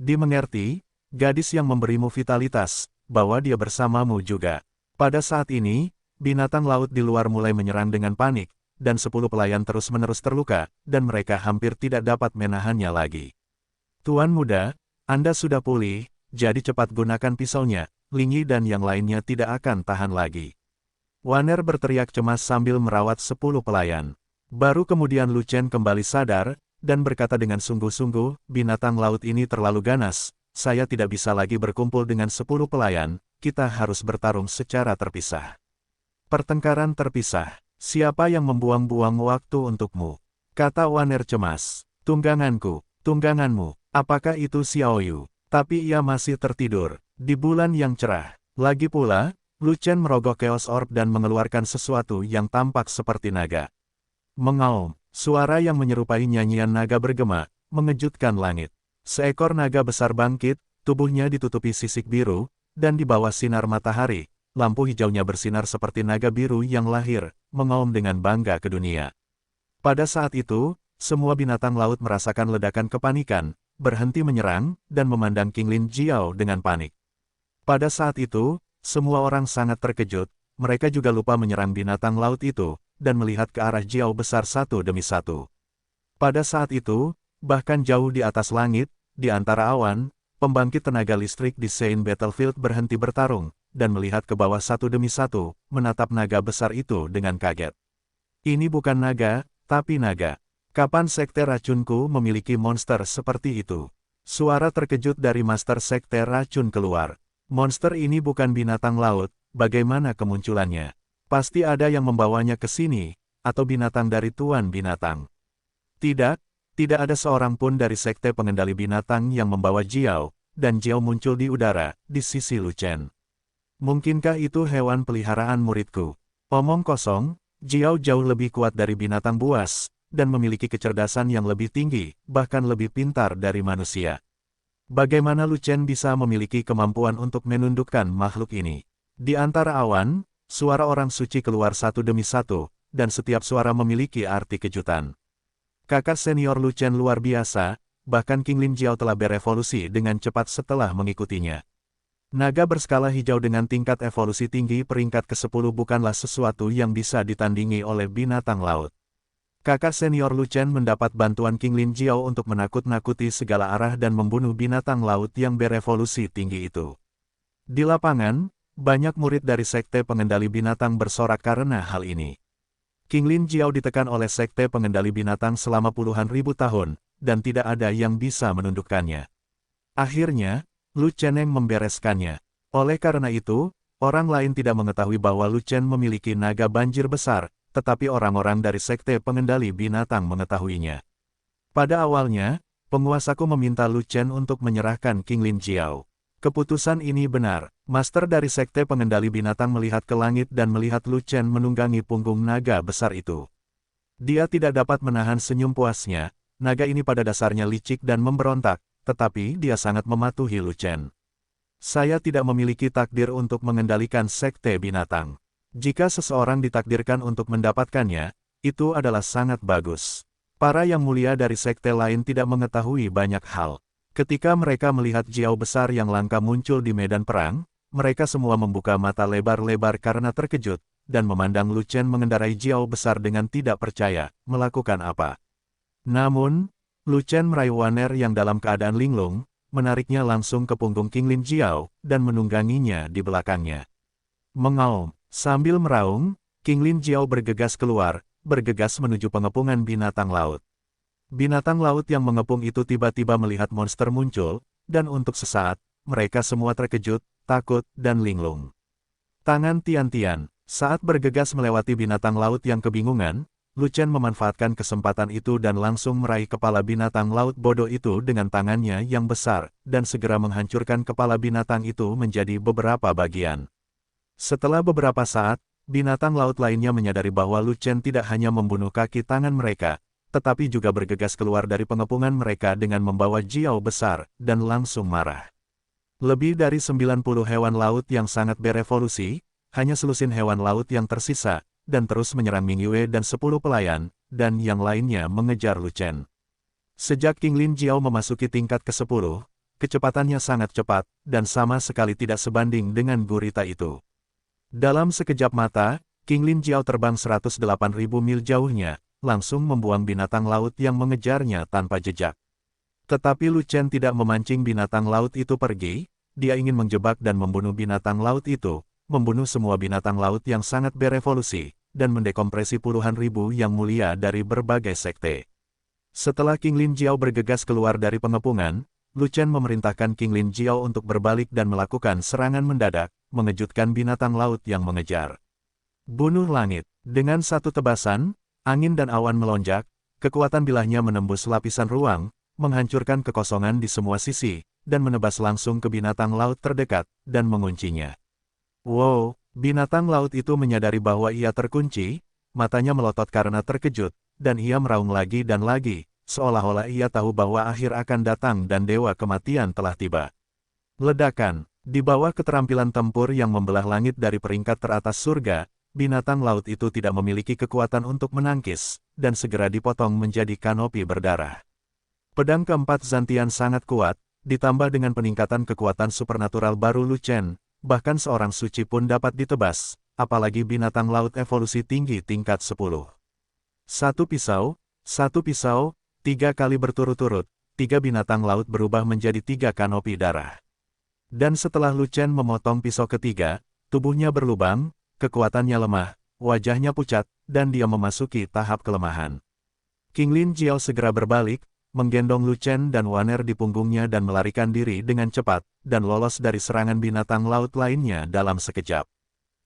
Dimengerti, gadis yang memberimu vitalitas, bawa dia bersamamu juga. Pada saat ini, binatang laut di luar mulai menyerang dengan panik, dan 10 pelayan terus-menerus terluka, dan mereka hampir tidak dapat menahannya lagi. Tuan muda, Anda sudah pulih, jadi cepat gunakan pisaunya, Linyi dan yang lainnya tidak akan tahan lagi. Wanner berteriak cemas sambil merawat 10 pelayan. Baru kemudian Lu Chen kembali sadar, dan berkata dengan sungguh-sungguh, binatang laut ini terlalu ganas, saya tidak bisa lagi berkumpul dengan 10 pelayan, kita harus bertarung secara terpisah. Pertengkaran terpisah. Siapa yang membuang-buang waktu untukmu? Kata Wanner cemas. Tungganganku, tungganganmu, apakah itu Xiaoyu? Tapi ia masih tertidur, di bulan yang cerah. Lagi pula, Lu Chen merogoh Chaos Orb dan mengeluarkan sesuatu yang tampak seperti naga. Mengaum, suara yang menyerupai nyanyian naga bergema, mengejutkan langit. Seekor naga besar bangkit, tubuhnya ditutupi sisik biru, dan di bawah sinar matahari, lampu hijaunya bersinar seperti naga biru yang lahir, mengaum dengan bangga ke dunia. Pada saat itu, semua binatang laut merasakan ledakan kepanikan, berhenti menyerang, dan memandang King Lin Jiao dengan panik. Pada saat itu, semua orang sangat terkejut, mereka juga lupa menyerang binatang laut itu, dan melihat ke arah Jiao besar satu demi satu. Pada saat itu, bahkan jauh di atas langit, di antara awan, pembangkit tenaga listrik di Saint Battlefield berhenti bertarung, dan melihat ke bawah satu demi satu, menatap naga besar itu dengan kaget. Ini bukan naga, tapi naga. Kapan Sekte Racunku memiliki monster seperti itu? Suara terkejut dari Master Sekte Racun keluar. Monster ini bukan binatang laut, bagaimana kemunculannya? Pasti ada yang membawanya ke sini, atau binatang dari Tuan Binatang. Tidak, tidak ada seorang pun dari Sekte Pengendali Binatang yang membawa Jiao, dan Jiao muncul di udara, di sisi Lu Chen. Mungkinkah itu hewan peliharaan muridku? Omong kosong, Jiao jauh lebih kuat dari binatang buas, dan memiliki kecerdasan yang lebih tinggi, bahkan lebih pintar dari manusia. Bagaimana Lu Chen bisa memiliki kemampuan untuk menundukkan makhluk ini? Di antara awan, suara orang suci keluar satu demi satu, dan setiap suara memiliki arti kejutan. Kakak senior Lu Chen luar biasa, bahkan King Lin Jiao telah berevolusi dengan cepat setelah mengikutinya. Naga berskala hijau dengan tingkat evolusi tinggi peringkat ke-10 bukanlah sesuatu yang bisa ditandingi oleh binatang laut. Kakak senior Lu Chen mendapat bantuan King Lin Jiao untuk menakut-nakuti segala arah dan membunuh binatang laut yang berevolusi tinggi itu. Di lapangan, banyak murid dari Sekte Pengendali Binatang bersorak karena hal ini. King Lin Jiao ditekan oleh Sekte Pengendali Binatang selama puluhan ribu tahun, dan tidak ada yang bisa menundukkannya. Akhirnya, Lu Chen yang membereskannya. Oleh karena itu, orang lain tidak mengetahui bahwa Lu Chen memiliki naga banjir besar, tetapi orang-orang dari Sekte Pengendali Binatang mengetahuinya. Pada awalnya, penguasaku meminta Lu Chen untuk menyerahkan King Lin Jiao. Keputusan ini benar, Master dari Sekte Pengendali Binatang melihat ke langit dan melihat Lu Chen menunggangi punggung naga besar itu. Dia tidak dapat menahan senyum puasnya, naga ini pada dasarnya licik dan memberontak, tetapi dia sangat mematuhi Lu Chen. Saya tidak memiliki takdir untuk mengendalikan Sekte Binatang. Jika seseorang ditakdirkan untuk mendapatkannya, itu adalah sangat bagus. Para yang mulia dari sekte lain tidak mengetahui banyak hal. Ketika mereka melihat Jiao besar yang langka muncul di medan perang, mereka semua membuka mata lebar-lebar karena terkejut, dan memandang Lu Chen mengendarai Jiao besar dengan tidak percaya, melakukan apa. Namun, Lu Chen meraih Waner yang dalam keadaan linglung, menariknya langsung ke punggung Qinglin Jiao, dan menungganginya di belakangnya. Mengaum, sambil meraung, Qinglin Jiao bergegas keluar, bergegas menuju pengepungan binatang laut. Binatang laut yang mengepung itu tiba-tiba melihat monster muncul, dan untuk sesaat, mereka semua terkejut, takut, dan linglung. Tangan Tian-Tian, saat bergegas melewati binatang laut yang kebingungan, Lu Chen memanfaatkan kesempatan itu dan langsung meraih kepala binatang laut bodoh itu dengan tangannya yang besar, dan segera menghancurkan kepala binatang itu menjadi beberapa bagian. Setelah beberapa saat, binatang laut lainnya menyadari bahwa Lu Chen tidak hanya membunuh kaki tangan mereka, tetapi juga bergegas keluar dari pengepungan mereka dengan membawa Jiao besar, dan langsung marah. Lebih dari 90 hewan laut yang sangat berevolusi, hanya selusin hewan laut yang tersisa, dan terus menyerang Ming Yue dan 10 pelayan, dan yang lainnya mengejar Lu Chen. Sejak Qinglin Jiao memasuki tingkat ke-10, kecepatannya sangat cepat, dan sama sekali tidak sebanding dengan gurita itu. Dalam sekejap mata, Qinglin Jiao terbang 108.000 mil jauhnya, langsung membuang binatang laut yang mengejarnya tanpa jejak. Tetapi Lu Chen tidak memancing binatang laut itu pergi, dia ingin menjebak dan membunuh binatang laut itu, membunuh semua binatang laut yang sangat berevolusi, dan mendekompresi puluhan ribu yang mulia dari berbagai sekte. Setelah Qinglin Jiao bergegas keluar dari pengepungan, Lu Chen memerintahkan Qinglin Jiao untuk berbalik dan melakukan serangan mendadak, mengejutkan binatang laut yang mengejar. Bunuh langit. Dengan satu tebasan, angin dan awan melonjak, kekuatan bilahnya menembus lapisan ruang, menghancurkan kekosongan di semua sisi, dan menebas langsung ke binatang laut terdekat, dan menguncinya. Wow, binatang laut itu menyadari bahwa ia terkunci, matanya melotot karena terkejut, dan ia meraung lagi dan lagi, seolah-olah ia tahu bahwa akhir akan datang dan dewa kematian telah tiba. Ledakan, di bawah keterampilan tempur yang membelah langit dari peringkat teratas surga, binatang laut itu tidak memiliki kekuatan untuk menangkis, dan segera dipotong menjadi kanopi berdarah. Pedang keempat Zantian sangat kuat, ditambah dengan peningkatan kekuatan supernatural baru Lu Chen, bahkan seorang suci pun dapat ditebas, apalagi binatang laut evolusi tinggi tingkat 10. Satu pisau, 3 kali berturut-turut, 3 binatang laut berubah menjadi 3 kanopi darah. Dan setelah Lu Chen memotong pisau ketiga, tubuhnya berlubang, kekuatannya lemah, wajahnya pucat, dan dia memasuki tahap kelemahan. Qinglin Jiao segera berbalik, menggendong Lu Chen dan Waner di punggungnya dan melarikan diri dengan cepat, dan lolos dari serangan binatang laut lainnya dalam sekejap.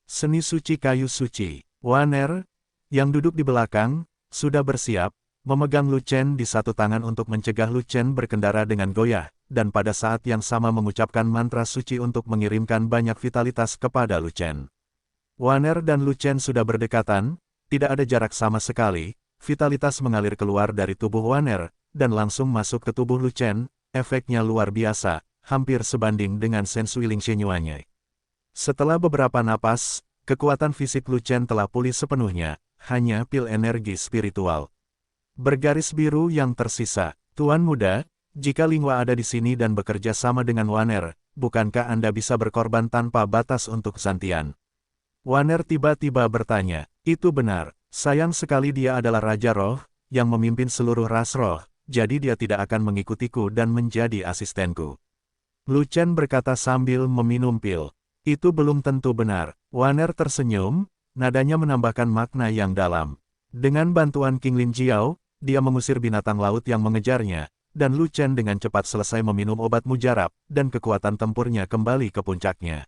Seni suci kayu suci. Waner, yang duduk di belakang, sudah bersiap, memegang Lu Chen di satu tangan untuk mencegah Lu Chen berkendara dengan goyah, dan pada saat yang sama mengucapkan mantra suci untuk mengirimkan banyak vitalitas kepada Lu Chen. Waner dan Lu Chen sudah berdekatan, tidak ada jarak sama sekali, vitalitas mengalir keluar dari tubuh Waner, dan langsung masuk ke tubuh Lu Chen, efeknya luar biasa, hampir sebanding dengan Sensui Ling Shenyuannya. Setelah beberapa napas, kekuatan fisik Lu Chen telah pulih sepenuhnya, hanya pil energi spiritual. Bergaris biru yang tersisa. Tuan muda, jika Lingwa ada di sini dan bekerja sama dengan Waner, bukankah Anda bisa berkorban tanpa batas untuk Zantian? Waner tiba-tiba bertanya, itu benar, sayang sekali dia adalah Raja Roh, yang memimpin seluruh ras roh, jadi dia tidak akan mengikutiku dan menjadi asistenku. Lu Chen berkata sambil meminum pil. Itu belum tentu benar. Waner tersenyum, nadanya menambahkan makna yang dalam. Dengan bantuan Qinglin Jiao, dia mengusir binatang laut yang mengejarnya, dan Lu Chen dengan cepat selesai meminum obat mujarab, dan kekuatan tempurnya kembali ke puncaknya.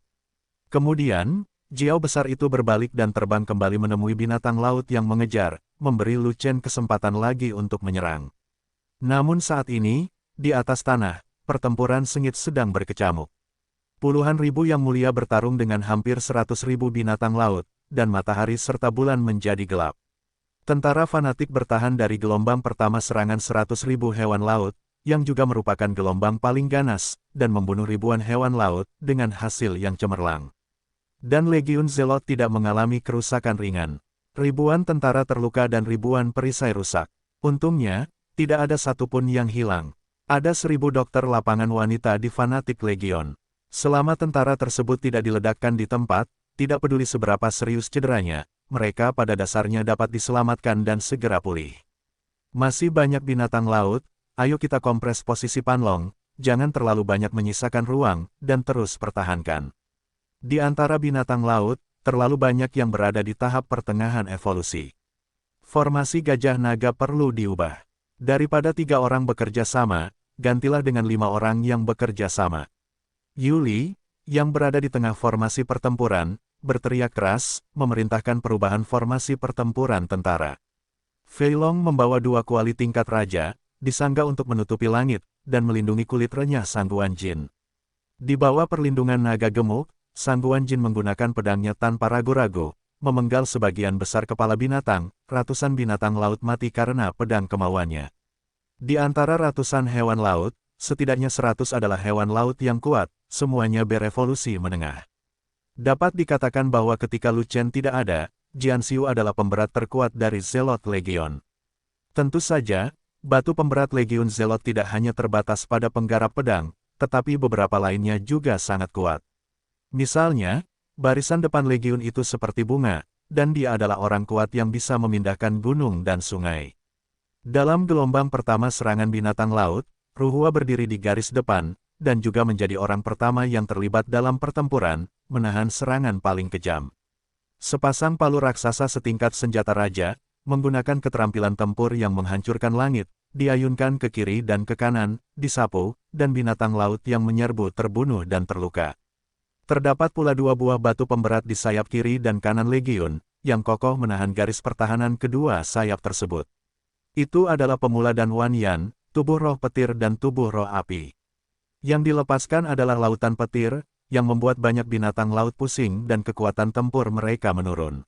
Kemudian, Jiao besar itu berbalik dan terbang kembali menemui binatang laut yang mengejar, memberi Lu Chen kesempatan lagi untuk menyerang. Namun saat ini, di atas tanah, pertempuran sengit sedang berkecamuk. Puluhan ribu yang mulia bertarung dengan hampir 100.000 binatang laut, dan matahari serta bulan menjadi gelap. Tentara fanatik bertahan dari gelombang pertama serangan 100.000 hewan laut, yang juga merupakan gelombang paling ganas, dan membunuh ribuan hewan laut, dengan hasil yang cemerlang. Dan Legiun Zealot tidak mengalami kerusakan ringan. Ribuan tentara terluka dan ribuan perisai rusak. Untungnya, tidak ada satupun yang hilang. Ada 1.000 dokter lapangan wanita di Fanatic Legion. Selama tentara tersebut tidak diledakkan di tempat, tidak peduli seberapa serius cederanya, mereka pada dasarnya dapat diselamatkan dan segera pulih. Masih banyak binatang laut, ayo kita kompres posisi Panlong, jangan terlalu banyak menyisakan ruang, dan terus pertahankan. Di antara binatang laut, terlalu banyak yang berada di tahap pertengahan evolusi. Formasi gajah naga perlu diubah. Daripada 3 orang bekerja sama, gantilah dengan 5 orang yang bekerja sama. Yuli, yang berada di tengah formasi pertempuran, berteriak keras, memerintahkan perubahan formasi pertempuran tentara. Fei Long membawa 2 kuali tingkat raja, disangga untuk menutupi langit, dan melindungi kulit renyah Sangguan Jin. Di bawah perlindungan naga gemuk, Sangguan Jin menggunakan pedangnya tanpa ragu-ragu, memenggal sebagian besar kepala binatang, ratusan binatang laut mati karena pedang kemauannya. Di antara ratusan hewan laut, setidaknya 100 adalah hewan laut yang kuat, semuanya berevolusi menengah. Dapat dikatakan bahwa ketika Lu Chen tidak ada, Jian Xiu adalah pemberat terkuat dari Zealot Legion. Tentu saja, batu pemberat Legiun Zealot tidak hanya terbatas pada penggarap pedang, tetapi beberapa lainnya juga sangat kuat. Misalnya, barisan depan Legiun itu seperti bunga, dan dia adalah orang kuat yang bisa memindahkan gunung dan sungai. Dalam gelombang pertama serangan binatang laut, Ruhua berdiri di garis depan, dan juga menjadi orang pertama yang terlibat dalam pertempuran, menahan serangan paling kejam. Sepasang palu raksasa setingkat senjata raja, menggunakan keterampilan tempur yang menghancurkan langit, diayunkan ke kiri dan ke kanan, disapu, dan binatang laut yang menyerbu terbunuh dan terluka. Terdapat pula 2 buah batu pemberat di sayap kiri dan kanan Legiun, yang kokoh menahan garis pertahanan kedua sayap tersebut. Itu adalah Pemula dan Wan Yan, tubuh roh petir dan tubuh roh api. Yang dilepaskan adalah lautan petir, yang membuat banyak binatang laut pusing dan kekuatan tempur mereka menurun.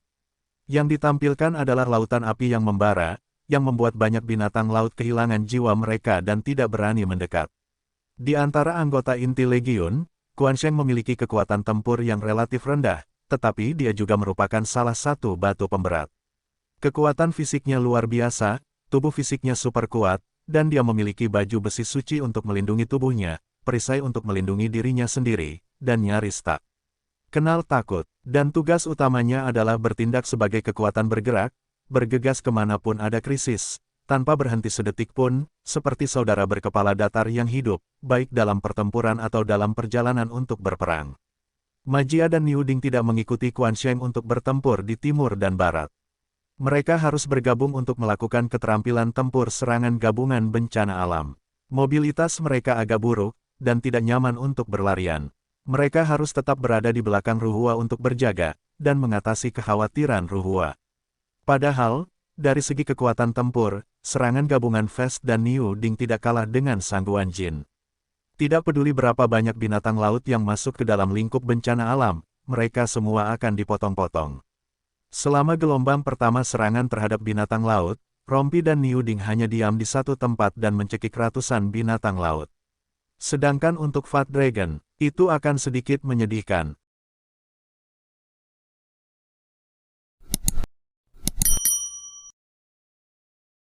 Yang ditampilkan adalah lautan api yang membara, yang membuat banyak binatang laut kehilangan jiwa mereka dan tidak berani mendekat. Di antara anggota inti Legiun, Quan Sheng memiliki kekuatan tempur yang relatif rendah, tetapi dia juga merupakan salah satu batu pemberat. Kekuatan fisiknya luar biasa, tubuh fisiknya super kuat, dan dia memiliki baju besi suci untuk melindungi tubuhnya, perisai untuk melindungi dirinya sendiri, dan nyaris tak kenal takut. Dan tugas utamanya adalah bertindak sebagai kekuatan bergerak, bergegas kemanapun ada krisis, tanpa berhenti sedetik pun, seperti saudara berkepala datar yang hidup, baik dalam pertempuran atau dalam perjalanan untuk berperang. Majia dan Niu Ding tidak mengikuti Quan Sheng untuk bertempur di timur dan barat. Mereka harus bergabung untuk melakukan keterampilan tempur serangan gabungan bencana alam. Mobilitas mereka agak buruk, dan tidak nyaman untuk berlarian. Mereka harus tetap berada di belakang Ruhua untuk berjaga, dan mengatasi kekhawatiran Ruhua. Padahal, dari segi kekuatan tempur, serangan gabungan Fest dan Niu Ding tidak kalah dengan Sangguan Jin. Tidak peduli berapa banyak binatang laut yang masuk ke dalam lingkup bencana alam, mereka semua akan dipotong-potong. Selama gelombang pertama serangan terhadap binatang laut, Rompi dan Niu Ding hanya diam di satu tempat dan mencekik ratusan binatang laut. Sedangkan untuk Fat Dragon, itu akan sedikit menyedihkan.